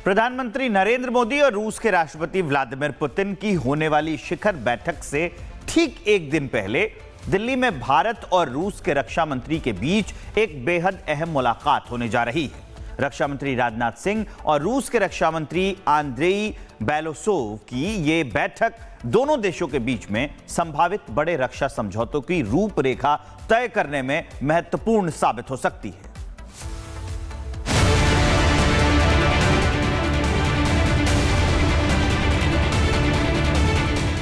प्रधानमंत्री नरेंद्र मोदी और रूस के राष्ट्रपति व्लादिमीर पुतिन की होने वाली शिखर बैठक से ठीक एक दिन पहले दिल्ली में भारत और रूस के रक्षा मंत्री के बीच एक बेहद अहम मुलाकात होने जा रही है। रक्षा मंत्री राजनाथ सिंह और रूस के रक्षा मंत्री आंद्रेई बेलोसोव की ये बैठक दोनों देशों के बीच में संभावित बड़े रक्षा समझौतों की रूपरेखा तय करने में महत्वपूर्ण साबित हो सकती है।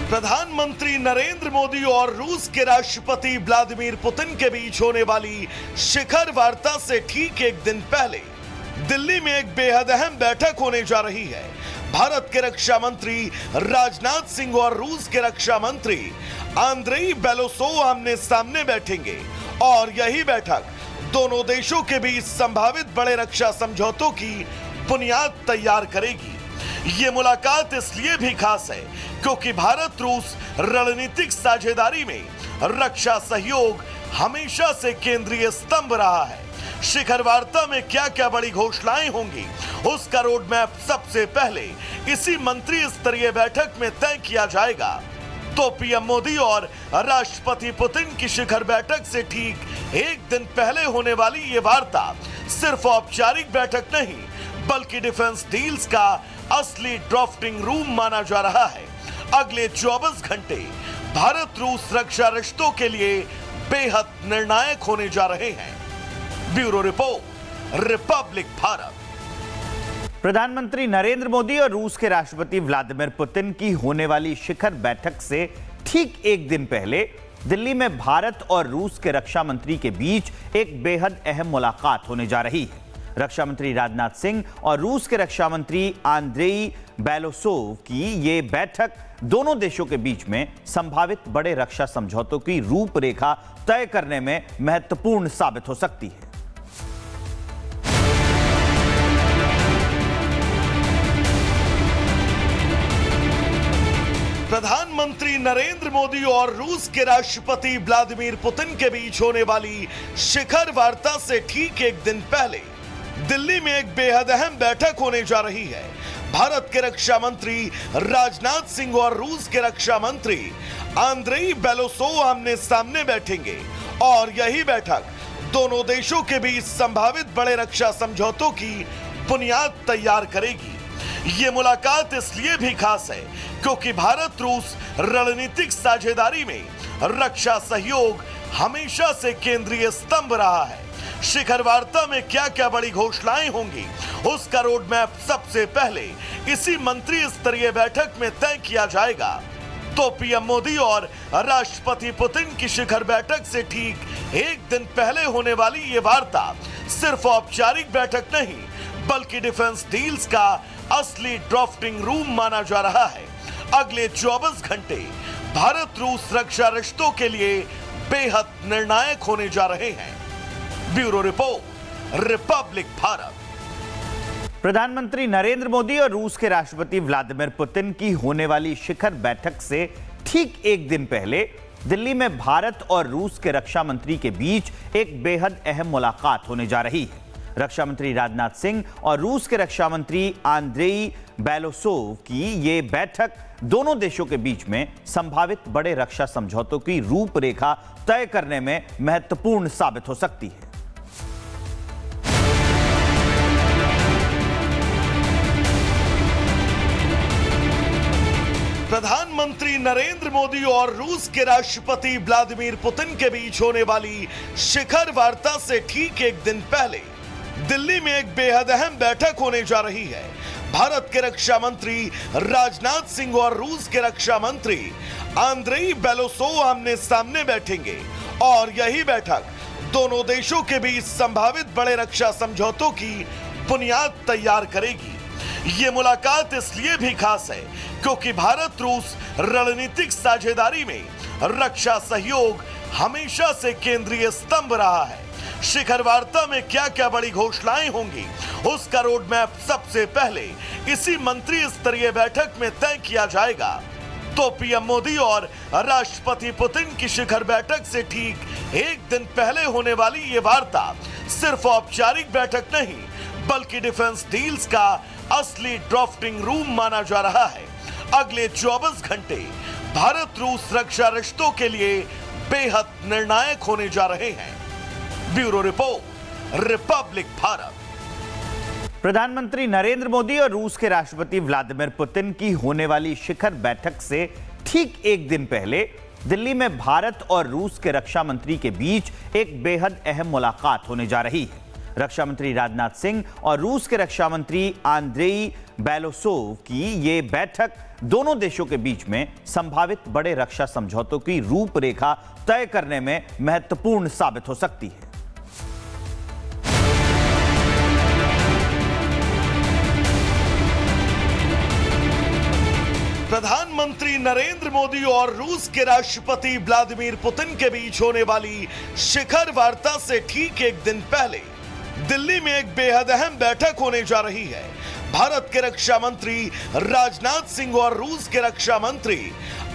प्रधानमंत्री नरेंद्र मोदी और रूस के राष्ट्रपति व्लादिमीर पुतिन के बीच होने वाली शिखर वार्ता से ठीक एक दिन पहले दिल्ली में एक बेहद अहम बैठक होने जा रही है। भारत के रक्षा मंत्री राजनाथ सिंह और रूस के रक्षा मंत्री आंद्रेई बेलोसोव आमने सामने बैठेंगे और यही बैठक दोनों देशों के बीच संभावित बड़े रक्षा समझौतों की बुनियाद तैयार करेगी। ये मुलाकात इसलिए भी खास है क्योंकि भारत रूस रणनीतिक साझेदारी में रक्षा सहयोग हमेशा से केंद्रीय स्तंभ रहा है। शिखर वार्ता में क्या क्या बड़ी घोषणाएं होंगी, उसका रोड मैप सबसे पहले इसी मंत्री स्तरीय बैठक में तय किया जाएगा। तो पीएम मोदी और राष्ट्रपति पुतिन की शिखर बैठक से ठीक एक दिन पहले होने वाली ये वार्ता सिर्फ औपचारिक बैठक नहीं बल्कि डिफेंस डील्स का असली ड्राफ्टिंग रूम माना जा रहा है। अगले 24 घंटे भारत रूस रक्षा रिश्तों के लिए बेहद निर्णायक होने जा रहे हैं। Bureau report, Republic Bharat. प्रधानमंत्री नरेंद्र मोदी और रूस के राष्ट्रपति व्लादिमीर पुतिन की होने वाली शिखर बैठक से ठीक एक दिन पहले दिल्ली में भारत और रूस के रक्षा मंत्री के बीच एक बेहद अहम मुलाकात होने जा रही है। रक्षा मंत्री राजनाथ सिंह और रूस के रक्षा मंत्री आंद्रेई बेलोसोव की ये बैठक दोनों देशों के बीच में संभावित बड़े रक्षा समझौतों की रूपरेखा तय करने में महत्वपूर्ण साबित हो सकती है। प्रधानमंत्री नरेंद्र मोदी और रूस के राष्ट्रपति व्लादिमीर पुतिन के बीच होने वाली शिखर वार्ता से ठीक एक दिन पहले दिल्ली में एक बेहद अहम बैठक होने जा रही है। भारत के रक्षा मंत्री राजनाथ सिंह और रूस के रक्षा मंत्री आंद्रेई बेलोसोव आमने सामने बैठेंगे और यही बैठक दोनों देशों के बीच संभावित बड़े रक्षा समझौतों की बुनियाद तैयार करेगी। ये मुलाकात इसलिए भी खास है क्योंकि भारत रूस रणनीतिक साझेदारी में रक्षा सहयोग हमेशा से केंद्रीय स्तंभ रहा है। शिखर वार्ता में क्या क्या बड़ी घोषणाएं होंगी, उसका रोड मैप सबसे पहले इसी मंत्री स्तरीय बैठक में तय किया जाएगा। तो पीएम मोदी और राष्ट्रपति पुतिन की शिखर बैठक से ठीक एक दिन पहले होने वाली ये वार्ता सिर्फ औपचारिक बैठक नहीं बल्कि डिफेंस डील्स का असली ड्राफ्टिंग रूम माना जा रहा है। अगले 24 घंटे भारत रूस रक्षा रिश्तों के लिए बेहद निर्णायक होने जा रहे हैं। Bureau report, Republic Bharat. प्रधानमंत्री नरेंद्र मोदी और रूस के राष्ट्रपति व्लादिमीर पुतिन की होने वाली शिखर बैठक से ठीक एक दिन पहले दिल्ली में भारत और रूस के रक्षा मंत्री के बीच एक बेहद अहम मुलाकात होने जा रही है। रक्षा मंत्री राजनाथ सिंह और रूस के रक्षा मंत्री आंद्रेई बेलोसोव की ये बैठक दोनों देशों के बीच में संभावित बड़े रक्षा समझौतों की रूपरेखा तय करने में महत्वपूर्ण साबित हो सकती है। प्रधानमंत्री नरेंद्र मोदी और रूस के राष्ट्रपति व्लादिमीर पुतिन के बीच होने वाली शिखर वार्ता से ठीक एक दिन पहले दिल्ली में एक बेहद अहम बैठक होने जा रही है। भारत के रक्षा मंत्री राजनाथ सिंह और रूस के रक्षा मंत्री आंद्रेई बेलोसोव आमने सामने बैठेंगे और यही बैठक दोनों देशों के बीच संभावित बड़े रक्षा समझौतों की बुनियाद तैयार करेगी। ये मुलाकात इसलिए भी खास है क्योंकि भारत रूस रणनीतिक साझेदारी में रक्षा सहयोग हमेशा से केंद्रीय स्तंभ रहा है। शिखर वार्ता में क्या क्या बड़ी घोषणाएं होंगी, उसका रोड मैप सबसे पहले इसी मंत्री स्तरीय बैठक में तय किया जाएगा। तो पीएम मोदी और राष्ट्रपति पुतिन की शिखर बैठक से ठीक एक दिन पहले होने वाली ये वार्ता सिर्फ औपचारिक बैठक नहीं बल्कि डिफेंस डील्स का असली ड्राफ्टिंग रूम माना जा रहा है। अगले 24 घंटे भारत रूस रक्षा रिश्तों के लिए बेहद निर्णायक होने जा रहे हैं। Bureau report, Republic Bharat. प्रधानमंत्री नरेंद्र मोदी और रूस के राष्ट्रपति व्लादिमीर पुतिन की होने वाली शिखर बैठक से ठीक एक दिन पहले दिल्ली में भारत और रूस के रक्षा मंत्री के बीच एक बेहद अहम मुलाकात होने जा रही है। रक्षा मंत्री राजनाथ सिंह और रूस के रक्षा मंत्री आंद्रेई बेलोसोव की ये बैठक दोनों देशों के बीच में संभावित बड़े रक्षा समझौतों की रूपरेखा तय करने में महत्वपूर्ण साबित हो सकती है। प्रधानमंत्री नरेंद्र मोदी और रूस के राष्ट्रपति व्लादिमीर पुतिन के बीच होने वाली शिखर वार्ता से ठीक एक दिन पहले दिल्ली में एक बेहद अहम बैठक होने जा रही है। भारत के रक्षा मंत्री राजनाथ सिंह और रूस के रक्षा मंत्री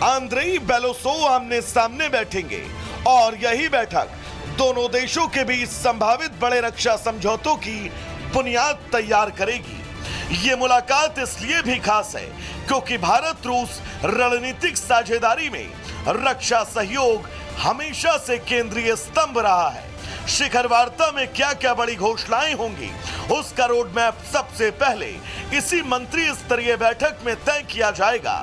आंद्रेई बेलोसोव आमने सामने बैठेंगे और यही बैठक दोनों देशों के बीच संभावित बड़े रक्षा समझौतों की बुनियाद तैयार करेगी। ये मुलाकात इसलिए भी खास है क्योंकि भारत रूस रणनीतिक साझेदारी में रक्षा सहयोग हमेशा से केंद्रीय स्तंभ रहा है। शिखर वार्ता में क्या क्या बड़ी घोषणाएं होंगी, उसका रोड मैप सबसे पहले इसी मंत्री स्तरीय बैठक में तय किया जाएगा।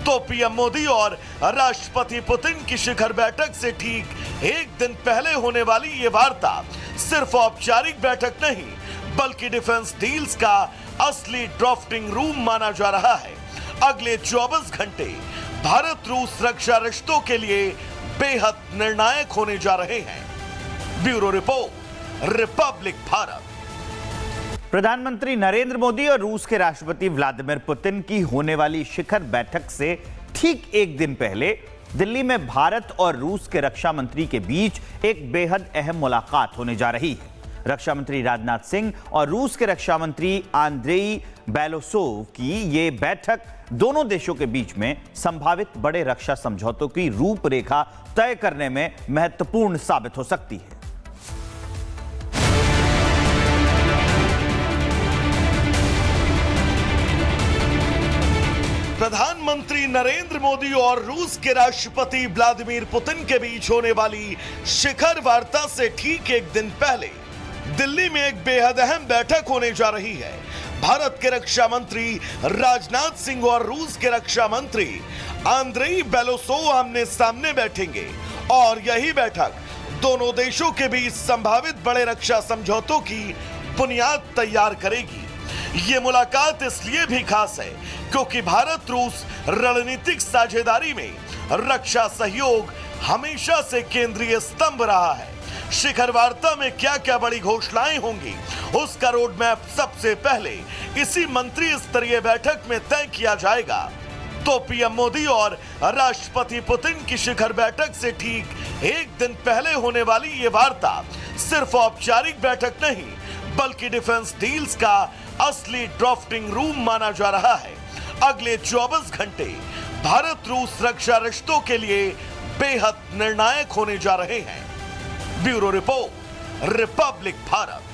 तो पीएम मोदी और राष्ट्रपति पुतिन की शिखर बैठक से ठीक एक दिन पहले होने वाली ये वार्ता सिर्फ औपचारिक बैठक नहीं, बल्कि डिफेंस डील्स का असली ड्राफ्टिंग रूम माना जा रहा है। अगले 24 घंटे भारत रूस रक्षा रिश्तों के लिए बेहद निर्णायक होने जा रहे हैं। Bureau report, Republic Bharat. प्रधानमंत्री नरेंद्र मोदी और रूस के राष्ट्रपति व्लादिमीर पुतिन की होने वाली शिखर बैठक से ठीक एक दिन पहले दिल्ली में भारत और रूस के रक्षा मंत्री के बीच एक बेहद अहम मुलाकात होने जा रही है। रक्षा मंत्री राजनाथ सिंह और रूस के रक्षा मंत्री आंद्रेई बेलोसोव की ये बैठक दोनों देशों के बीच में संभावित बड़े रक्षा समझौतों की रूपरेखा तय करने में महत्वपूर्ण साबित हो सकती है। प्रधानमंत्री नरेंद्र मोदी और रूस के राष्ट्रपति व्लादिमीर पुतिन के बीच होने वाली शिखर वार्ता से ठीक एक दिन पहले दिल्ली में एक बेहद अहम बैठक होने जा रही है। भारत के रक्षा मंत्री राजनाथ सिंह और रूस के रक्षा मंत्री आंद्रेई बेलोसोव आमने सामने बैठेंगे और यही बैठक दोनों देशों के बीच संभावित बड़े रक्षा समझौतों की बुनियाद तैयार करेगी। ये मुलाकात इसलिए भी खास है क्योंकि भारत रूस रणनीतिक साझेदारी में रक्षा सहयोग हमेशा से केंद्रीय स्तंभ रहा है। शिखर वार्ता में क्या क्या बड़ी घोषणाएं होंगी, उसका रोड मैप सबसे पहले इसी मंत्री स्तरीय बैठक में तय किया जाएगा। तो पीएम मोदी और राष्ट्रपति पुतिन की शिखर बैठक से ठीक एक दिन पहले होने वाली ये वार्ता सिर्फ औपचारिक बैठक नहीं, बल्कि डिफेंस डील्स का असली ड्राफ्टिंग रूम माना जा रहा है। अगले 24 घंटे भारत रूस रक्षा रिश्तों के लिए बेहद निर्णायक होने जा रहे हैं। Bureau report, Republic Bharat.